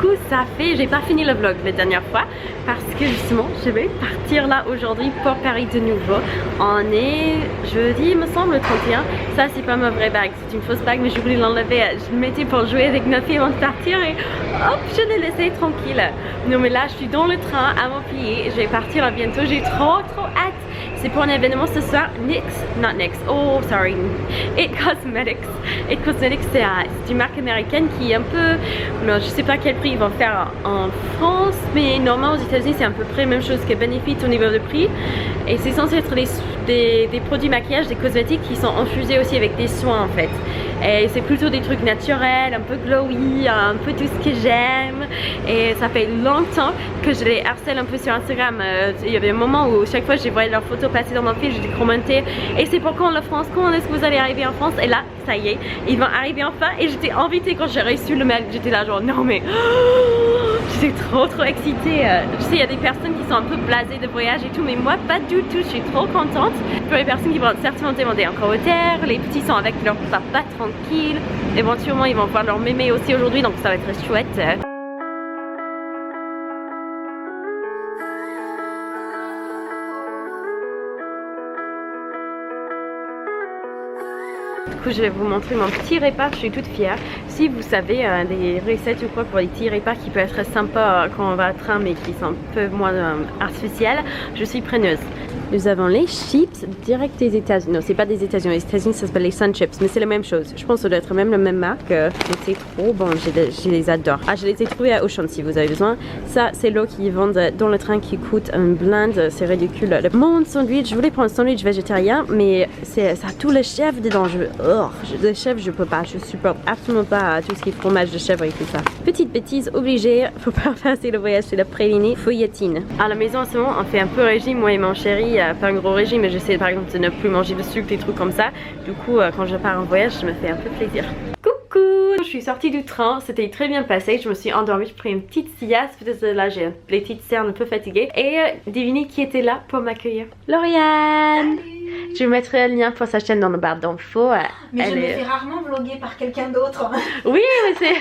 coup ça fait, j'ai pas fini le vlog la dernière fois parce que justement je vais partir là aujourd'hui pour Paris de nouveau. On est jeudi il me semble, le 31. Ça c'est pas ma vraie bague, c'est une fausse bague mais j'ai voulu l'enlever. Je le mettais pour jouer avec ma fille avant de partir et hop je l'ai laissé tranquille. Non mais là je suis dans le train à mon pied, je vais partir là bientôt, j'ai trop hâte. C'est pour un événement ce soir, It Cosmetics. It Cosmetics c'est une marque américaine qui est un peu, non, je sais pas quel prix ils vont faire en France, mais normalement aux États-Unis c'est à peu près la même chose que Benefit au niveau de prix. Et c'est censé être des produits maquillage, des cosmétiques qui sont infusés aussi avec des soins en fait. Et c'est plutôt des trucs naturels, un peu glowy, un peu tout ce que j'aime. Et ça fait longtemps que je les harcèle un peu sur Instagram. Il y avait un moment où chaque fois je voyais leurs photos passer dans mon fil, je les commentais. Et c'est pour quand la France, quand est-ce que vous allez arriver en France? Et là, ça y est, ils vont arriver enfin. Et j'étais invitée quand j'ai reçu le mail. J'étais là genre non mais... J'étais trop excitée. Je sais il y a des personnes qui sont un peu blasées de voyage et tout, mais moi pas du tout, je suis trop contente. Pour les personnes qui vont certainement demander encore au terre, les petits sont avec leur papa tranquille. Éventuellement ils vont voir leur mémé aussi aujourd'hui, donc ça va être chouette. Du coup je vais vous montrer mon petit repas, je suis toute fière. Si vous savez des recettes ou quoi pour les petits repas qui peuvent être sympas quand on va à train mais qui sont un peu moins artificiels, je suis preneuse. Nous avons les chips direct des États-Unis. Non, c'est pas des États-Unis. Les États-Unis, ça s'appelle les Sun Chips, mais c'est la même chose. Je pense que ça doit être même la même marque. Mais c'est trop bon. Je les adore. Ah, je les ai trouvés à Auchan si vous avez besoin. Ça, c'est l'eau qu'ils vendent dans le train qui coûte un blinde. C'est ridicule. Mon sandwich, je voulais prendre un sandwich végétarien, mais ça a tout le chèvre dedans. Le chèvre, je peux pas. Je supporte absolument pas tout ce qui est fromage de chèvre et tout ça. Petite bêtise obligée. Faut pas passer le voyage, c'est la praliné feuilletine. À la maison, en ce moment, on fait un peu régime, moi et mon chéri. Pas un gros régime, mais j'essaie par exemple de ne plus manger de sucre, des trucs comme ça. Du coup, quand je pars en voyage, je me fais un peu plaisir. Coucou! Je suis sortie du train, c'était très bien passé. Je me suis endormie, je pris une petite sieste. Peut-être là, j'ai les petites cernes un peu fatiguées. Et devinez qui était là pour m'accueillir? Lauriane! Je vous mettrai le lien pour sa chaîne dans le barre d'infos. Mais je me fais rarement vloguer par quelqu'un d'autre. Oui, mais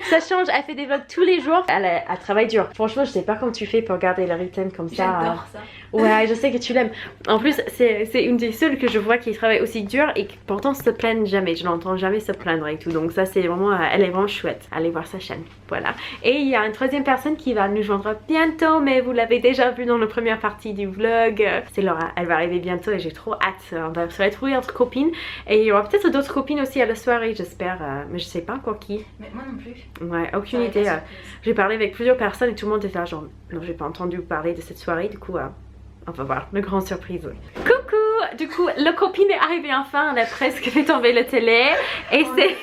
ça change. Elle fait des vlogs tous les jours. Elle travaille dur. Franchement, je sais pas comment tu fais pour garder le rythme comme ça. J'adore ça. Ouais, je sais que tu l'aimes. En plus, c'est une des seules que je vois qui travaille aussi dur et qui pourtant se plaignent jamais. Je l'entends jamais se plaindre et tout. Donc ça, c'est vraiment, elle est vraiment chouette. Allez voir sa chaîne. Voilà. Et il y a une troisième personne qui va nous joindre bientôt, mais vous l'avez déjà vu dans la première partie du vlog. C'est Laura. Elle va arriver bientôt et j'ai trop hâte. On va se retrouver entre copines. Et il y aura peut-être d'autres copines aussi à la soirée, j'espère. Mais je sais pas encore qui. Mais moi non plus. Ouais, aucune idée. J'ai parlé avec plusieurs personnes et tout le monde était là genre, non, j'ai pas entendu parler de cette soirée. Du coup, on va voir, une grande surprise. Coucou! Du coup, la copine est arrivée enfin, elle a presque fait tomber la télé. Et c'est...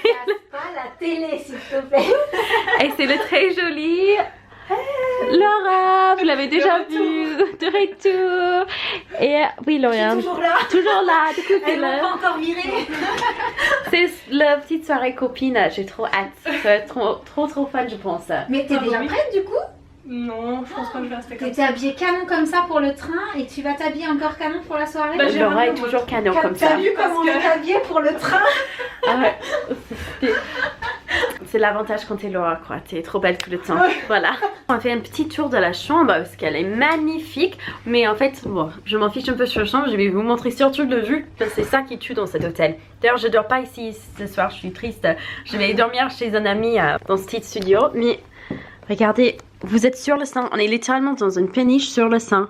pas la télé s'il te plaît. Et c'est le très joli... Laura, vous l'avez déjà vu, de retour. Et oui, Laura. Toujours là. Toujours là. Du coup, elle m'a pas encore viré. C'est la petite soirée copine. J'ai trop hâte. Ça va être trop fun, je pense. Mais t'es déjà prête du coup? Non, je pense pas que je vais rester comme ça. T'étais habillée canon comme ça pour le train et tu vas t'habiller encore canon pour la soirée? Bah, Laura est toujours canon comme ça. T'as vu comment on est habillé pour le train? Ah ouais. C'est l'avantage quand t'es Laura, quoi. T'es trop belle tout le temps. Ouais. Voilà. On fait un petit tour de la chambre parce qu'elle est magnifique. Mais en fait, bon, je m'en fiche un peu sur la chambre. Je vais vous montrer surtout le vue. C'est ça qui tue dans cet hôtel. D'ailleurs, je dors pas ici ce soir. Je suis triste. Je vais dormir chez un ami dans ce petit studio. Mais regardez, vous êtes sur le Sein. On est littéralement dans une péniche sur le Sein.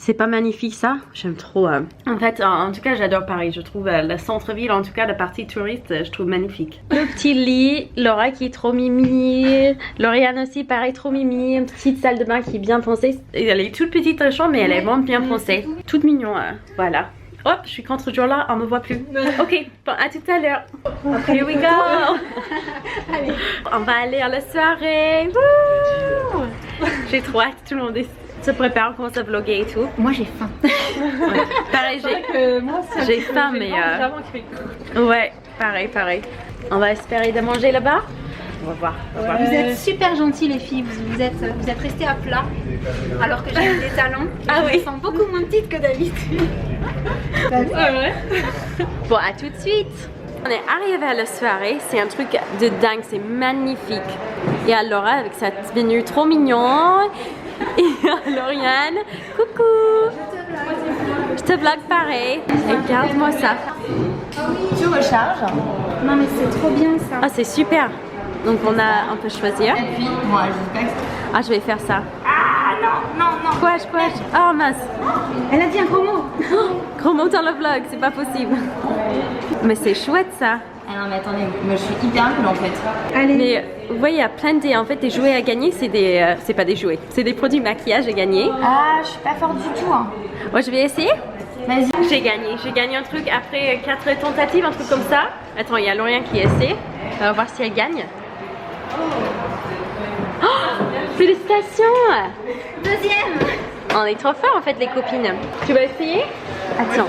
C'est pas magnifique ça? J'aime trop. En fait, en tout cas, j'adore Paris. Je trouve le centre-ville, en tout cas la partie touriste, je trouve magnifique. Le petit lit, Laura qui est trop mimi. Lauriane aussi, pareil, trop mimi. Une petite salle de bain qui est bien pensée. Elle est toute petite la chambre, mais elle est vraiment bien pensée. Toute mignon, voilà. Hop, je suis contre ce jour-là, on me voit plus. Ok, bon, à tout à l'heure. Here we go. Allez. On va aller à la soirée. J'ai trop hâte, tout le monde se prépare, on commence à vlogger et tout. Moi j'ai faim. Ouais. Pareil, j'ai faim, mais ouais, pareil. On va espérer de manger là-bas. On va voir. Vous êtes super gentils les filles, vous êtes restés à plat alors que j'ai des talons. Ah oui. Je me sens beaucoup moins petite que d'habitude. Ouais. Bon, à tout de suite. On est arrivé à la soirée, c'est un truc de dingue, c'est magnifique. Et à Laura avec sa tenue trop mignon. Et à Lauriane, coucou. Je te blague pareil. Et regarde-moi ça. Tu recharges? Non mais c'est trop bien ça. Ah c'est super. Donc on peut choisir. Et puis, moi, je texte. Ah je vais faire ça. Ah non. Quoi? Oh mince. Elle a dit un gros mot. Gros mot dans le vlog, c'est pas possible. Mais c'est chouette ça. Ah non mais attendez, moi je suis hyper nulle en fait. Allez. Mais vous voyez, il y a plein de... En fait, des jouets à gagner, c'est pas des jouets. C'est des produits maquillage à gagner. Ah, je suis pas forte du tout. Hein. Moi, je vais essayer. Vas-y. J'ai gagné un truc après 4 tentatives, un truc comme ça. Attends, il y a Lauriane qui essaie. On va voir si elle gagne. Oh, félicitations! Deuxième. On est trop forts en fait les copines. Tu vas essayer? Attends.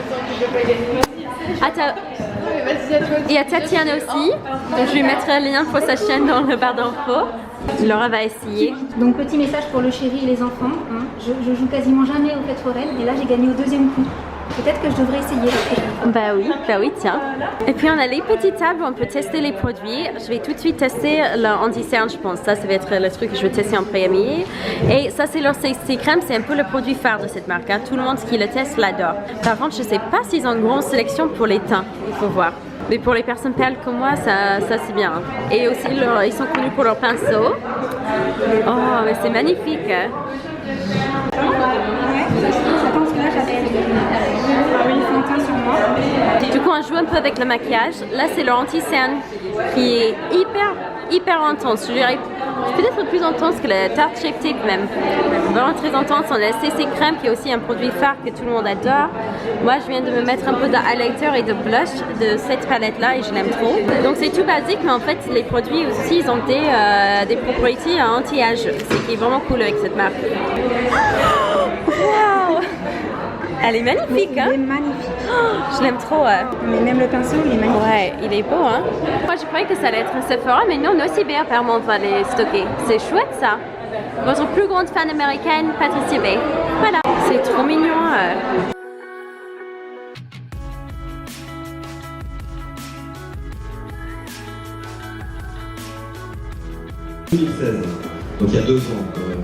Il y a Tatiana aussi. Donc je lui mettrai le lien pour sa chaîne dans le barre d'infos. Laura va essayer. Donc petit message pour le chéri et les enfants. Hein. Je joue quasiment jamais aux fêtes foraines et là j'ai gagné au deuxième coup. Peut-être que je devrais essayer. Bah oui, tiens. Et puis on a les petites tables où on peut tester les produits. Je vais tout de suite tester l'anti-cerne, je pense. Ça va être le truc que je vais tester en premier. Et ça, c'est leur CC crème. C'est un peu le produit phare de cette marque. Hein. Tout le monde qui le teste l'adore. Par contre, je sais pas s'ils ont une grande sélection pour les teints. Il faut voir. Mais pour les personnes pâles comme moi, ça c'est bien. Et aussi, ils sont connus pour leurs pinceaux. Oh, mais c'est magnifique. Je pense que là j'avais une fontaine sur moi. Du coup, on joue un peu avec le maquillage. Là, c'est leur anti-cerne qui est hyper intense. Je dirais peut-être plus intense que la Tarte Shape Tape même. Vraiment très intense. On a la CC crème qui est aussi un produit phare que tout le monde adore. Moi, je viens de me mettre un peu de highlighter et de blush de cette palette-là et je l'aime trop. Donc, c'est tout basique, mais en fait, les produits aussi, ils ont des propriétés anti-âge. C'est qui est vraiment cool avec cette marque. Waouh! Elle est magnifique, hein? Il est magnifique. Oh, je l'aime trop. Mais même le pinceau, il est magnifique. Ouais, il est beau, hein? Moi, je croyais que ça allait être un Sephora, mais non, aussi bien, apparemment, on va les stocker. C'est chouette, ça. Votre plus grande fan américaine, Patricia Bay. Voilà. C'est trop mignon. 2016. Donc il y a 2 ans,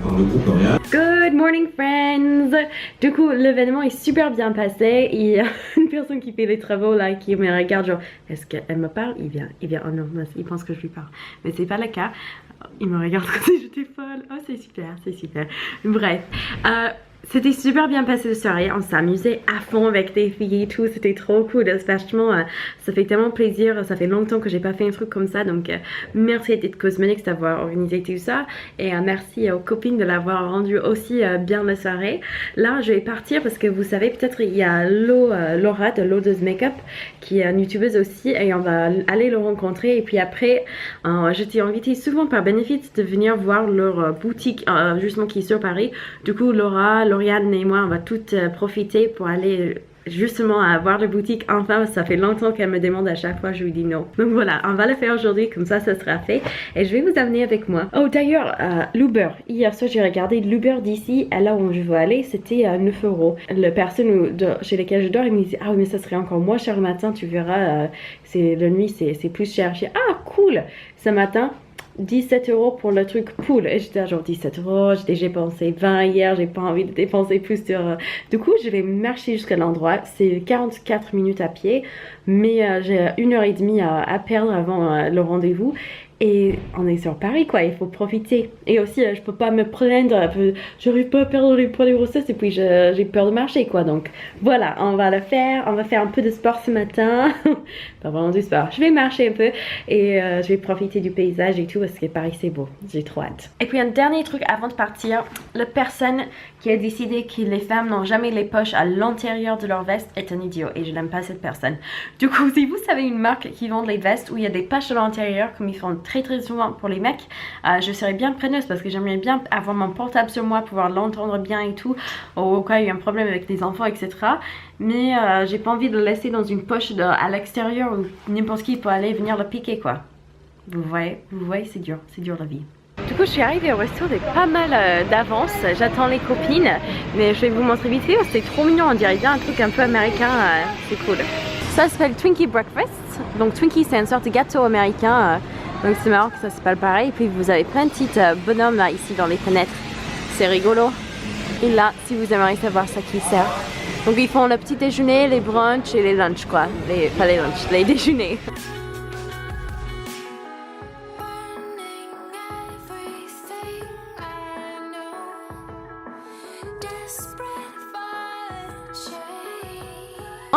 par le groupe L'Oréal. Good morning friends! Du coup l'événement est super bien passé. Il y a une personne qui fait les travaux là qui me regarde genre est-ce qu'elle me parle? Il vient, oh non, il pense que je lui parle. Mais c'est pas le cas. Il me regarde comme si j'étais folle. Oh c'est super. Bref. C'était super bien passé de soirée, on s'amusait à fond avec des filles et tout, c'était trop cool, franchement ça fait tellement plaisir, ça fait longtemps que j'ai pas fait un truc comme ça, donc merci à It Cosmetics d'avoir organisé tout ça et merci aux copines de l'avoir rendu aussi bien la soirée. Là je vais partir parce que vous savez peut-être il y a Laura de Lotus Makeup qui est une youtubeuse aussi et on va aller le rencontrer et puis après je t'ai invité souvent par bénéfice de venir voir leur boutique justement qui est sur Paris. Du coup Lauriane et moi on va toutes profiter pour aller justement voir la boutique enfin, ça fait longtemps qu'elle me demande à chaque fois, je lui dis non. Donc voilà, on va le faire aujourd'hui, comme ça sera fait et je vais vous amener avec moi. Oh d'ailleurs, l'Uber, hier soir j'ai regardé l'Uber d'ici à là où je veux aller, c'était 9 €. La personne chez laquelle je dors, il me dit ah oui mais ça serait encore moins cher le matin, tu verras, la nuit c'est plus cher. Je dis ah cool, ce matin 17 € pour le truc pool et j'étais genre 17 €, j'ai déjà dépensé 20 hier, j'ai pas envie de dépenser plus sur... Du coup je vais marcher jusqu'à l'endroit, c'est 44 minutes à pied mais j'ai 1h30 à perdre avant le rendez-vous et on est sur Paris quoi, il faut profiter et aussi je peux pas me plaindre, j'arrive pas à perdre les poids des grossesses et puis j'ai peur de marcher quoi, donc voilà on va le faire, on va faire un peu de sport ce matin pas vraiment du sport, je vais marcher un peu et je vais profiter du paysage et tout parce que Paris c'est beau, j'ai trop hâte. Et puis un dernier truc avant de partir, la personne qui a décidé que les femmes n'ont jamais les poches à l'intérieur de leur veste est un idiot et je n'aime pas cette personne. Du coup si vous savez une marque qui vend les vestes où il y a des poches à l'intérieur comme ils font très souvent pour les mecs, je serais bien preneuse parce que j'aimerais bien avoir mon portable sur moi, pouvoir l'entendre bien et tout au cas où il y a un problème avec les enfants etc, mais j'ai pas envie de le laisser dans une poche à l'extérieur où n'importe qui peut aller venir le piquer quoi. Vous voyez c'est dur la vie. Du coup je suis arrivée au resto avec pas mal d'avance, j'attends les copines mais je vais vous montrer vite fait, c'est trop mignon, on dirait bien un truc un peu américain, c'est cool. Ça s'appelle Twinkie Breakfast, donc Twinkie c'est une sorte de gâteau américain Donc c'est marrant que ça s'appelle pareil. Et puis vous avez plein de petits bonhommes là ici dans les fenêtres. C'est rigolo. Et là, si vous aimeriez savoir ça qui sert. Donc ils font le petit déjeuner, les brunchs et les lunchs quoi. Pas les lunchs, les déjeuners.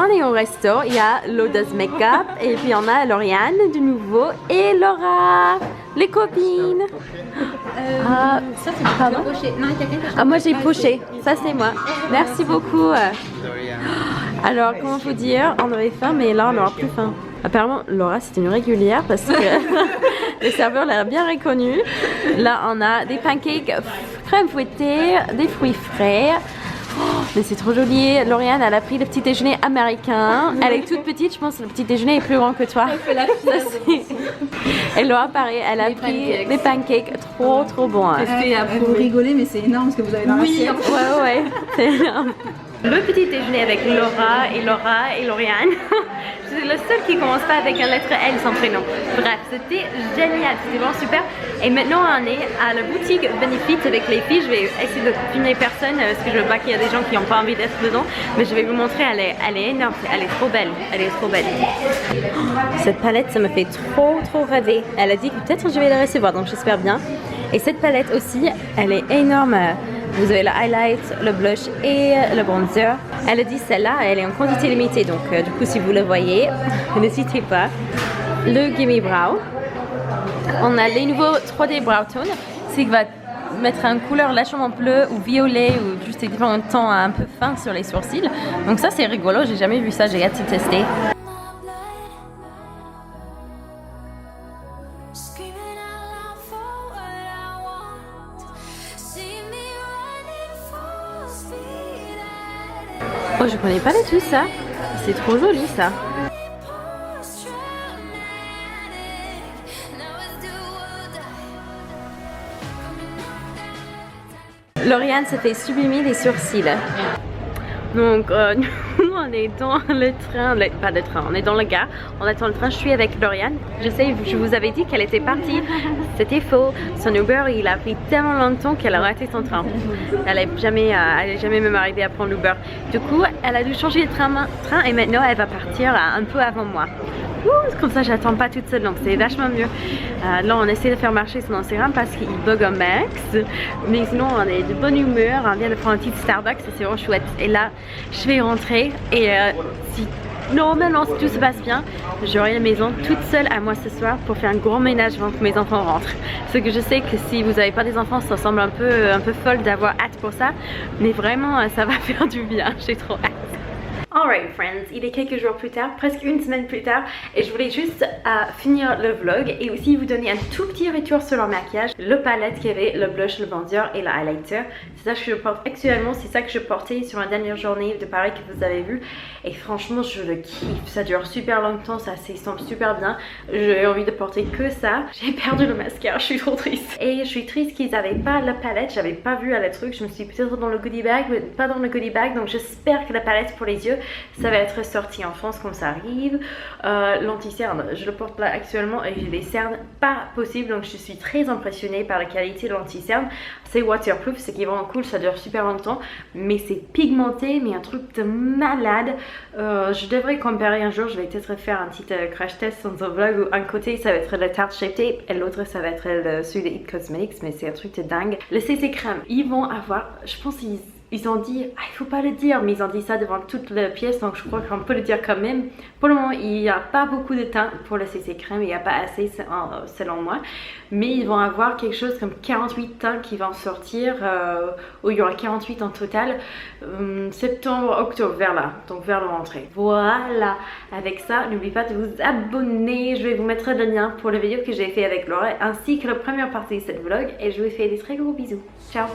On est au resto, il y a Loda's Makeup et puis on a Lauriane de nouveau et Laura, les copines. Ça, c'est pardon? poché. Non, il y a quelqu'un qui a Ah, moi j'ai poché, ça c'est moi. Merci beaucoup. Alors, comment vous dire, on avait faim mais là on aura plus faim. Apparemment, Laura c'est une régulière parce que le serveur l'a bien reconnu. Là on a des pancakes crème fouettée, des fruits frais. Oh, mais c'est trop joli. Lauriane, elle a pris le petit déjeuner américain. Elle est toute petite, je pense que le petit déjeuner est plus grand que toi. Et Laura, pareil, elle a pris des pancakes trop bons. Hein. Vous rigolez, mais c'est énorme ce que vous avez dans l'assiette. Ouais, c'est énorme. Le petit déjeuner avec Laura et Lauriane. C'est le seul qui commence pas avec une lettre L, son prénom. Bref, c'était génial, c'était vraiment super. Et maintenant on est à la boutique Benefit avec les filles. Je vais essayer de filmer personne parce que je veux pas qu'il y a des gens qui n'ont pas envie d'être dedans. Mais je vais vous montrer, elle est énorme, elle est trop belle. Elle est trop belle. Cette palette, ça me fait trop rêver. Elle a dit que peut-être je vais la recevoir, donc j'espère bien. Et cette palette aussi, elle est énorme. Vous avez le highlight, le blush et le bronzer. Elle a dit celle-là, elle est en quantité limitée. Donc du coup, si vous le voyez, n'hésitez pas. Le Gimme Brow. On a les nouveaux 3D Brow Tone. C'est qui va mettre une couleur légèrement bleue ou violet ou juste des différents tons un peu fins sur les sourcils. Donc ça, c'est rigolo. J'ai jamais vu ça. J'ai hâte de tester. Oh, je connais pas du tout ça. C'est trop joli ça. Lauriane se fait sublimer les sourcils. Donc nous on est dans le train, pas le train, on est dans le gare, on attend le train, je suis avec Lauriane. Je vous avais dit qu'elle était partie, c'était faux. Son Uber il a pris tellement longtemps qu'elle a raté son train. Elle n'est jamais même arrivée à prendre l'Uber. Du coup elle a dû changer de train et maintenant elle va partir un peu avant moi. Comme ça j'attends pas toute seule donc c'est vachement mieux. Là on essaie de faire marcher son Instagram parce qu'il bug un max. Mais sinon on est de bonne humeur, on vient de prendre un petit Starbucks et c'est vraiment chouette. Et là je vais rentrer et si normalement si tout se passe bien, j'aurai la maison toute seule à moi ce soir pour faire un gros ménage avant que mes enfants rentrent. Parce que je sais que si vous n'avez pas des enfants ça semble un peu folle d'avoir hâte pour ça. Mais vraiment ça va faire du bien, j'ai trop hâte. Alright friends, il est quelques jours plus tard, presque une semaine plus tard et je voulais juste finir le vlog et aussi vous donner un tout petit retour sur leur maquillage. Le palette qu'il y avait, le blush, le bronzer et le highlighter. C'est ça que je porte actuellement, c'est ça que je portais sur la dernière journée de Paris que vous avez vu. Et franchement je le kiffe, ça dure super longtemps, ça s'estompe super bien. J'ai envie de porter que ça. J'ai perdu le mascara, je suis trop triste. Et je suis triste qu'ils n'avaient pas la palette, j'avais pas vu à la truc. Je me suis peut-être dans le goodie bag mais pas dans le goodie bag. Donc j'espère que la palette pour les yeux ça va être sorti en France comme ça arrive. L'anti-cerne, je le porte là actuellement et j'ai des cernes pas possibles. Donc je suis très impressionnée par la qualité de l'anti-cerne. C'est waterproof, c'est qui est vraiment cool, ça dure super longtemps. Mais c'est pigmenté, mais un truc de malade. Je devrais comparer un jour, je vais peut-être faire un petit crash test dans un vlog où un côté ça va être le Tarte Shape Tape et l'autre ça va être celui de It Cosmetics. Mais c'est un truc de dingue. Le CC Crème, ils vont avoir, je pense ils ont dit, il faut pas le dire, mais ils ont dit ça devant toute la pièce, donc je crois qu'on peut le dire quand même. Pour le moment, il n'y a pas beaucoup de teint pour le CC Crème, il n'y a pas assez selon moi. Mais ils vont avoir quelque chose comme 48 teints qui vont sortir, où il y aura 48 en total, septembre, octobre, vers là, donc vers la rentrée. Voilà, avec ça, n'oubliez pas de vous abonner, je vais vous mettre le lien pour la vidéo que j'ai fait avec Laura, ainsi que la première partie de cette vlog, et je vous fais des très gros bisous. Ciao!